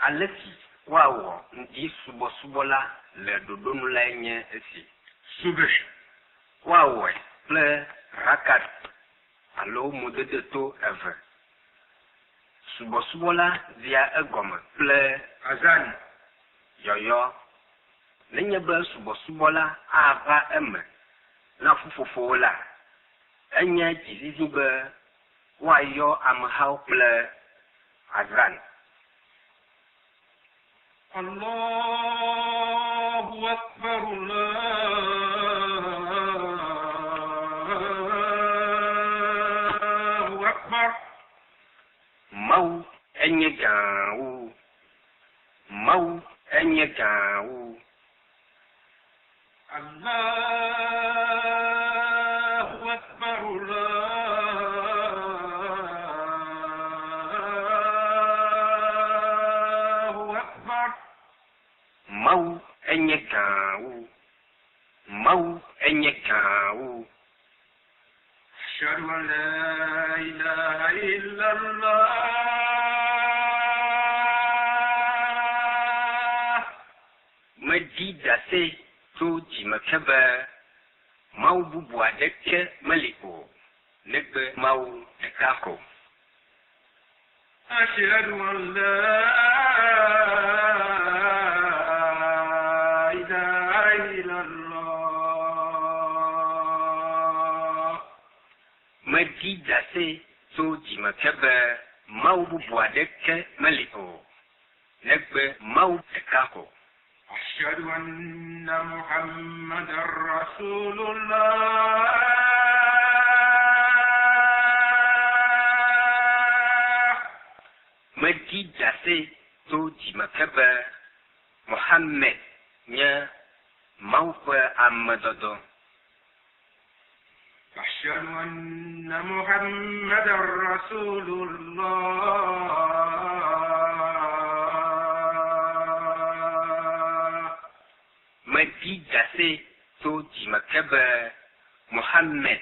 alesi wawo ndi subosubola le dodonu la nye esi subh wawo ple rakat alo modedeto eve subosubola via egome ple azan yoyo nenye be subosubola ava eme na fufufo la enye jizizi be wayo amhau ple azan Allahu akbar Allahu akbar mau enye gawu Allahu akbar Allahu akbar mau enye gawu Ashhadu an la ilaha illallah majidase to jimakaba mau bubu adeke maliko negbe mau tekako Ashhadu an la ilaha illallah majidase to jimakaba mau bubu adeke maliko negbe mau tekako أشهد أن محمدا رسول الله majidase to jimakaba Muhammad nya mau fa amadodo أشهد أن محمدا رسول الله majidase to jimakaba Muhammad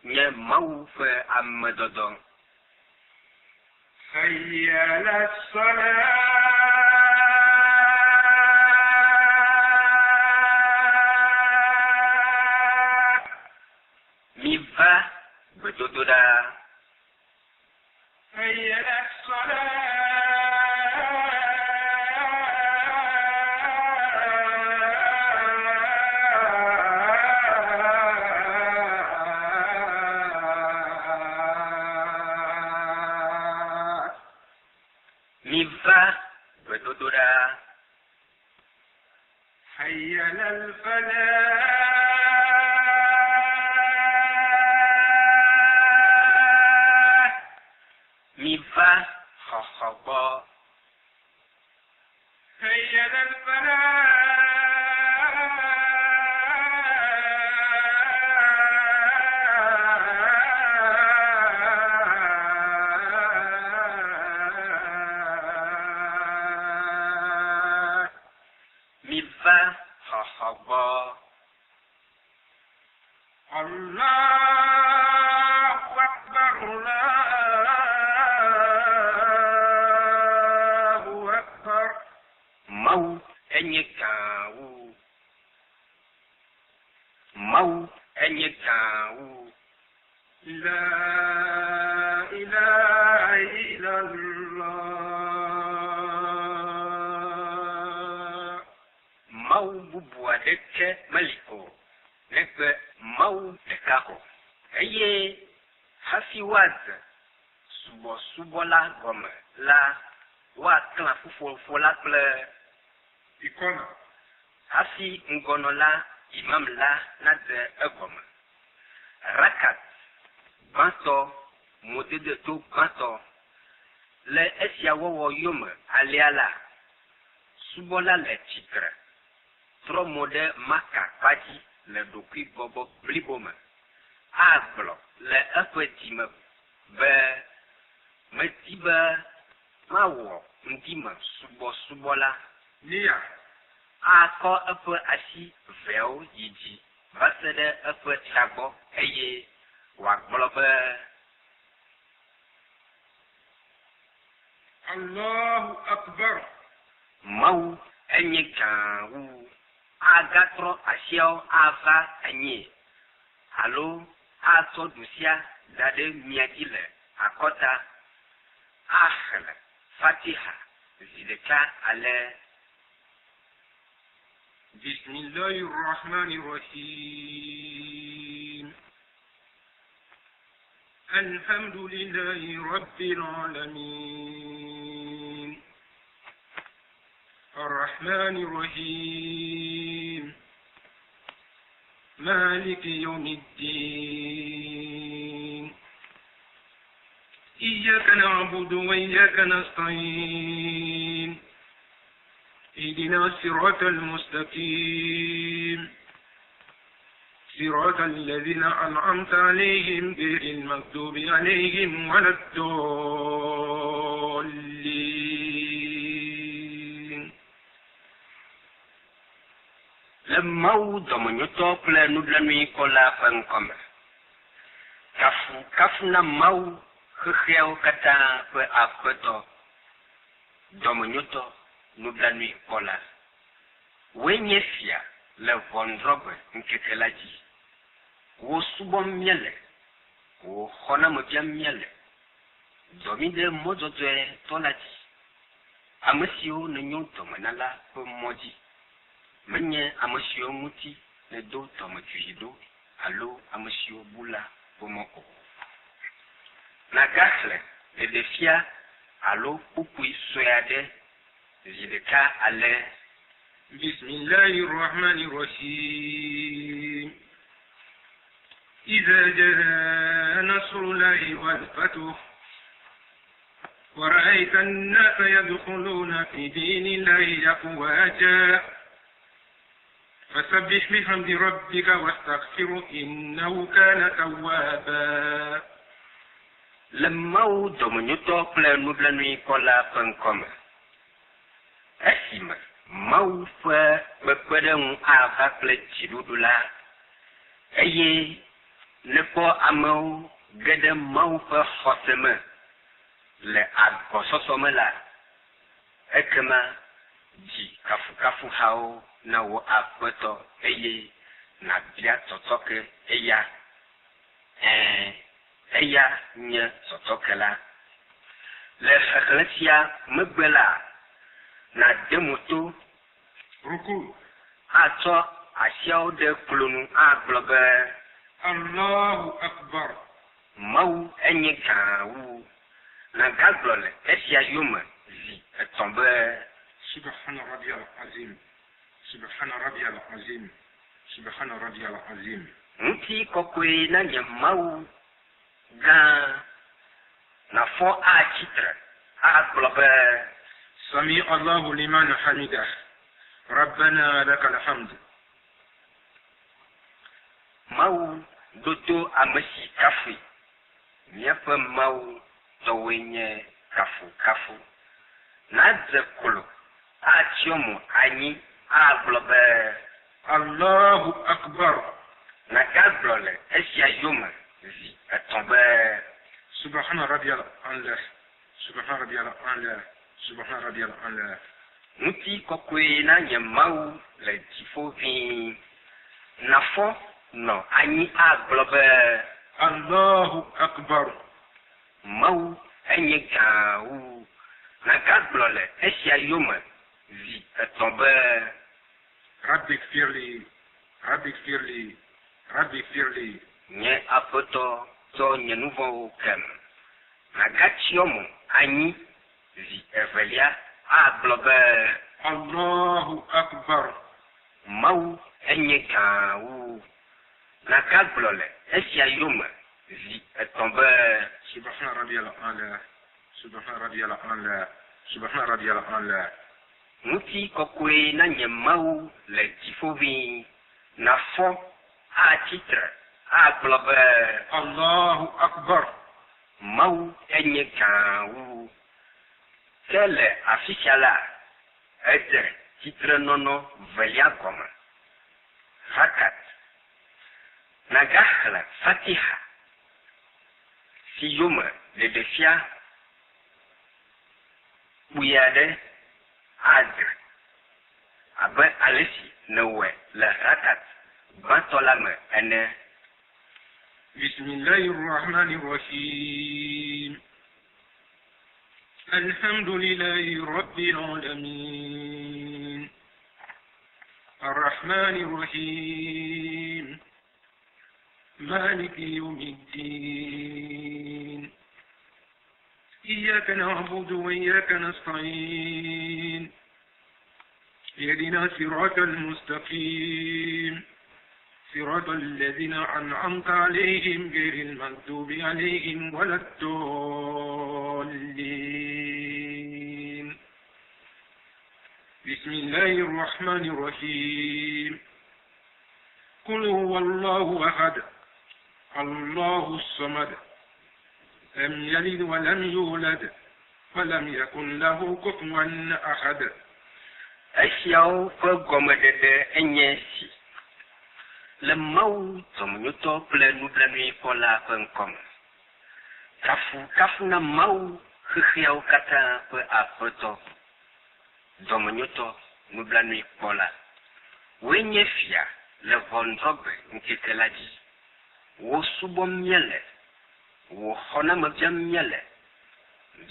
nya mau fa amadodo حي على الصلاة mi va bedododa حي على الصلاة mi va bedododa حي على الفلاح mi va khokhabo حي على الفلاح mi va khokhabo الله أكبر الله أكبر mau enye kawu لا إله إلا الله mau bubu adeke maliko negbe mau tekako eye hasiwaz subosubola gome la wa klan fufofo la kple ikona hafi ngono la imam la na de egome rakat banto modede to banto le esia wowo yome aliala subola le titre tro mode maka paji le dokui bobo blibome aglo le ekwetime be metibe mawo ndima subosubola niya akɔ eƒe asi vewo yi dzi va se ɖe eƒe tagbɔ eye wòagblɔ be Allahu Akbar. Maou enye kan wu agatro asiao ava enye. Allo ato dusia dade miadile akota akhla Fatiha zideka ale. Bismillahir Rahmanir Rahim. Alhamdulillahi Rabbil Alamin. Ar-Rahmanir Rahim. مالك يوم الدين إياك نعبد وإياك نستعين اهدنا الصراط المستقيم صراط الذين أنعمت عليهم غير المغضوب عليهم ولا الضالين. Le mau domonyoto ple nudlanui kola fankome. Kafu na mau kheu kata pe apeto. Domonyoto nudlanui kola. Wenyefia le vondrobe nkekelaji. Wo subom miele. Wo khona mobia miele. Domide mozote tolaji. Amesio nenyoto manala pe moji. Menye amasio muti ne do tomajuido allo amasio bula pomoko na gasle le defia allo pupui soyade zideka ale. Bismillahir Rahmanir Rahim. إذا جاء نصر الله والفتح ورأيت الناس يدخلون في دين الله أفواجا فسبح بحمد ربك واستغفره إنه كان توابا. لما دومنيوتو بلا نوبلانوي كولا بنكوم اسيما ماو فا بكودن افا بلتشيدودولا اي نكو امو غد ماو فا خصما لا اغوسوسوملا اكما ji kafu hao na wo akweto eye na bia totoke eya nye totokela le khakhlatia mbela na demoto ruku ato asiao de kulunu aglobe Allahu Akbar mau enye kawu na gaglole esia yoma zi etombe. سبحان ربي العظيم سبحان ربي العظيم سبحان ربي العظيم. Nti kokwe na nyamau ga na fo a chitra a globe. سمع الله لمن حمده ربنا لك الحمد. Mau doto amasi kafu nyepa mau towenye kafu na zekolo Achiomu ani aglobe Allahu Akbar na gaglole esia yoma zi etombe. Subhana Rabbiyal A'la Subhana Rabbiyal A'la Subhana Rabbiyal A'la. Nuti kokwe na nyamau le tifovi na fo no ani aglobe Allahu Akbar mau enye gawu na gaglole esia yoma zi etombe. Rabbi firli nye apoto to nye nouveau kem na gachiomu ani zi evelia aglobe Allahu Akbar mau enye kawu na gaglole esia yoma zi etombe. Subhana Rabbiyal A'la Subhana Rabbiyal A'la Subhana Rabbiyal A'la. Nuti kokwe na nye mau le tifovi na fo a titre aglobe Allahu Akbar mau enye kawu kele afisiala ete titre nono velia goma hakat na gahla Fatiha si yoma le defia buyade adre abe ale si ne wɔe le rakat gbãtɔ la me ene. Bismillahir Rahmanir Rahim. Alhamdulillahi Rabbil Alamin. Ar-Rahmanir Rahim. Maliki Yawmiddin. إياك نعبد وإياك نستعين اهدنا الصراط المستقيم صراط الذين أنعمت عليهم غير المغضوب عليهم ولا الضالين بسم الله الرحمن الرحيم قل هو الله أحد الله الصمد لم يلد ولم يولد ولم يكن له كفوا أحد. Esiawo ƒe gɔmedede enye si le Mawu dɔmenyotɔ kple nublanuikpɔla ƒe ŋkɔme. Kafu na Mawu xexiawo katã ƒe aƒetɔ, dɔmenyotɔ, nublanuikpɔla. Woe nye fia le ʋɔnudrɔ̃gbe ŋkeke la dzi. Wo subɔm míele. Wo xɔname biam míele,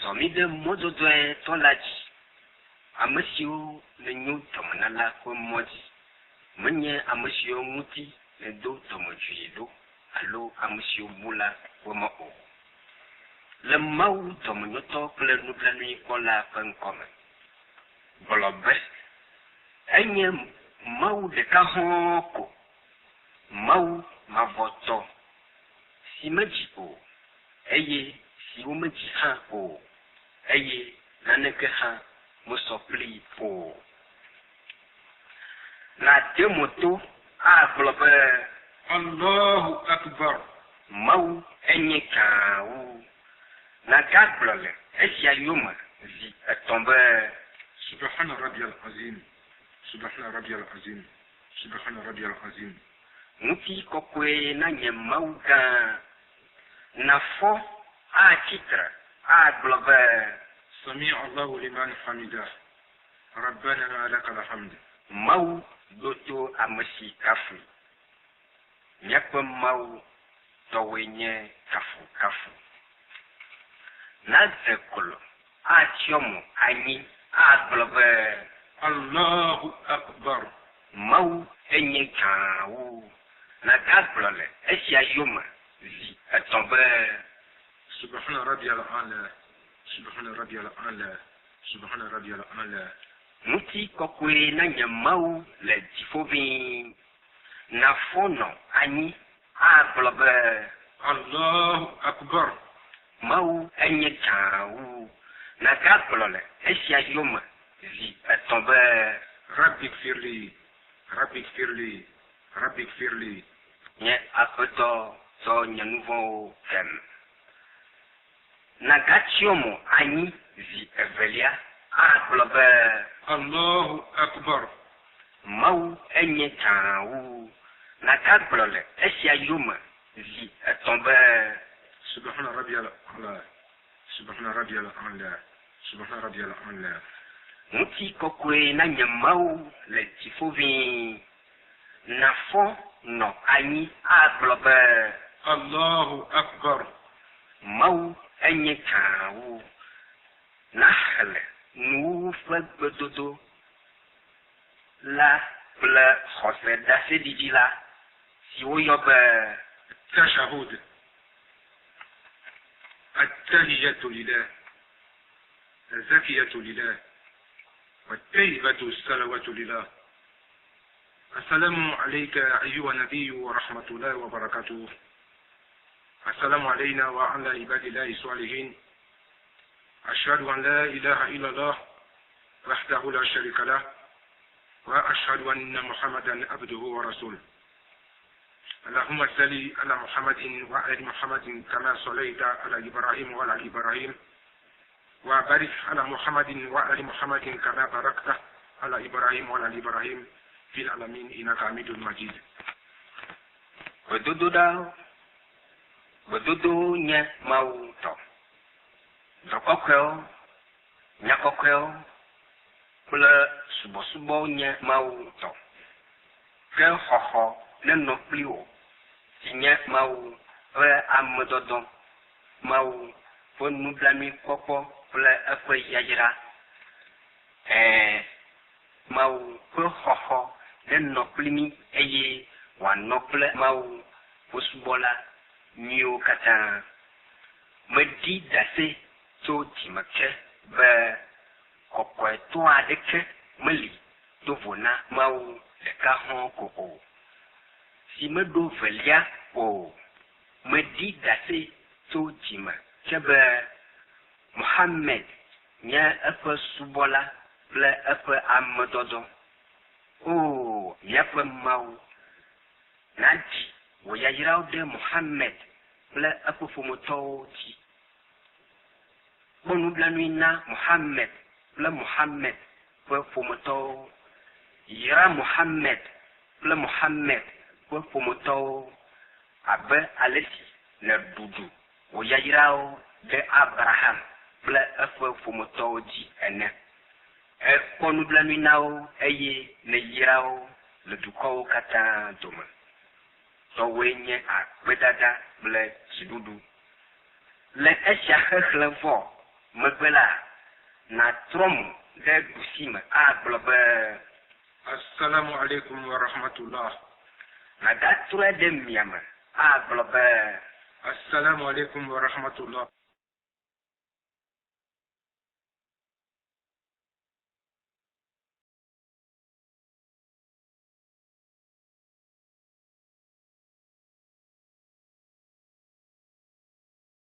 zɔmi ɖe mɔdodoe tɔ la dzi, ame siwo le nyo dɔmena la ƒe mɔ dzi, menye ame siwo ŋuti le do dɔmedzoe ɖo alo ame siwo bu la ƒe mɔ o. Le Mawu dɔmenyotɔ kple nublanuikpɔla ƒe ŋkɔme, gblɔ be enye Mawu ɖeka hɔ̃ɔ ko, Mawu mavɔtɔ si medzi o. Eye si womedzi hã o, eye naneke hã mesɔ kplii o. Na de moto agblɔ be Allahu Akbar. Mawu enye gã wu. Na gagblɔ le esia yome zi etɔ̃ be Subhana Rabbiyal Azim, Subhana Rabbiyal Azim, Subhana Rabbiyal Azim. Ŋuti kɔkɔe na nye Mawu gã. Na fɔ atsitre agblɔ be Sami Allahu liman hamida. Rabbana lakal hamd. Mawu ɖo to ame si kafu. Míaƒe Mawu tɔwoe nye kafukafu. Na de klo atsyɔ mo anyi agblɔ be Allahu Akbar. Mawu enye gã wu. Na gagblɔ le esia yome zi etɔ̃ be Subhana Rabbiyal A'la, Subhana Rabbiyal A'la, Subhana Rabbiyal A'la. Ŋuti kɔkɔe na nye Mawu le dziƒo ʋĩi. Na fɔnɔ anyi agblɔ be Allahu Akbar. Mawu enye gã wu. Na gagblɔ le esia yome zi etɔ̃ be Rabbik firli, Rabbik firli, Rabbik firli. Nye aƒetɔ tɔ nye nu vɔ̃wo kem. Na gatsyɔ mo anyi zi evelia agblɔ be Allahu Akbar. Mawu enye gã wu. Na gagblɔ le esia yome zi etɔ̃ be Subhana Rabbiyal A'la, Subhana Rabbiyal A'la, Subhana Rabbiyal A'la. Ŋuti kɔkɔe na nye Mawu le dziƒo ʋĩi. Na fɔ nɔ anyi agblɔ be Allahu Akbar. Mawu enye gã wu. Na xlẽ nuwuwu ƒe gbedodo la kple xɔse ɖaseɖiɖi la si woyɔ be Tashahud. التحية لله الزكية لله والطيبة الصلوات لله. السلام عليك أيها النبي ورحمة الله وبركاته. السلام علينا وعلى عباد الله الصالحين. أشهد أن لا إله إلا الله وحده لا شريك له وأشهد أن محمدا عبده ورسوله. اللهم صل على محمد وعلى محمد كما صليت على إبراهيم وعلى إبراهيم وبارك على محمد وعلى محمد كما باركت على إبراهيم وعلى إبراهيم في العالمين إنك حميد مجيد. Gbedodo nye Mawu tɔ. Dɔkɔkɔewo, nyakɔkɔewo, kple subɔsubɔ nye Mawu tɔ. Ke xɔxɔ ne nɔ kpli wo si nye Mawu ƒe amedɔdɔ, Mawu ƒe nublanuikpɔkpɔ kple eƒe yayra. Mawu ƒe xɔxɔ ne nɔ kpli mi eye wòanɔ kple Mawu ƒe subɔla nyuiwo katã. Meɖi dase tso dzime ke be kɔkɔetɔ aɖeke meli do vo na Mawu ɖeka hɔ̃ ko o. Si meɖo velia o. Meɖi dase tso dzime ke be Mohammed nye eƒe subɔla kple eƒe amedɔdɔ. O, míaƒe Mawu naɖi wò yayrawo ɖe Mohammed kple eƒe ƒometɔwo dzi. Kpɔ nublanui na Mohammed kple Mohammed ƒe ƒometɔwo. Yra Mohammed kple Mohammed ƒe ƒometɔwo abe ale si le ɖuɖu wò yayrawo ɖe Abraham kple eƒe ƒometɔwo dzi ene. Ekpɔ nublanui na wo eye ne yra wo le dukɔwo katã dome. Tɔwoe nye akpedada kple dziɖuɖu. Le esia xexlẽ vɔ megbe la, natrɔ mo ɖe ɖusime agblɔ be Assalamu alaikum wa rahmatullah. Nagatrɔe ɖe miame agblɔ be Assalamu alaikum wa rahmatullah.